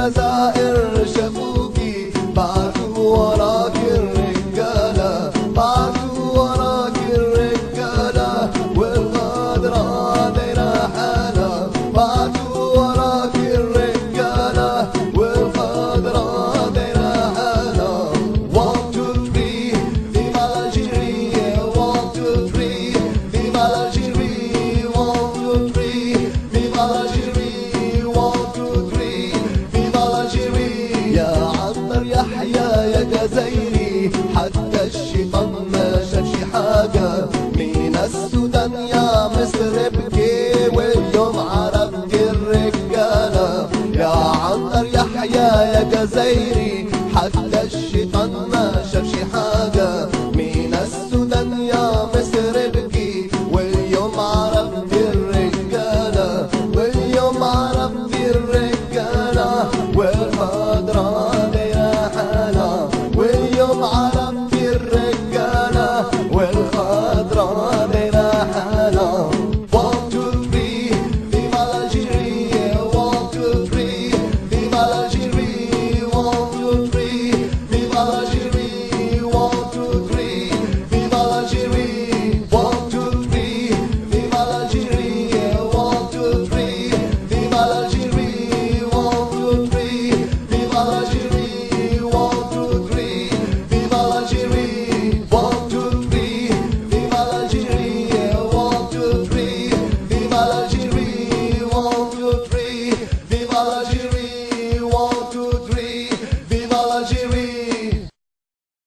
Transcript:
الجزائر شافوكي بعتوا وراك الرجالة، بعتوا وراك الرجالة والغدرة دايرة حالة، بعتوا وراك الرجالة والغدرة دايرة حالة. 1 2 3 فيما الجيرية، 1 2 3 فيما الجيرية، 1 2 3 فيما الجيرية، 1 2 3 فيما الجيرية. يا عنتر يحيى يا جزائري، حتى الشيطان ما شافش حاجة من السودان يا مصر ابكي، واليوم عرفت الرجالة. يا عنتر يحيى يا جزائري، حتى الشيطان ما شافش حاجة من السودان يا مصر ابكي، واليوم عرفت الرجالة، واليوم عرفت الرجالة والخضرا دايرة حالة، واليوم عرفت الرجالة والخضرا دايرة حالة. 1 2 3 فيما الجيرية، 1 2 3 فيما الجيرية، 1 2 3 فيما الجيرية، 1 2 3 فيما الجيرية، 1 2 3 فيما الجيرية، 1 2 3 فيما الجيرية، 1 2 3 فيما الجيرية، 1 2 3 فيما الجيرية، 1 2 3 فيما الجيرية، 1 2 3 فيما الجيرية، 1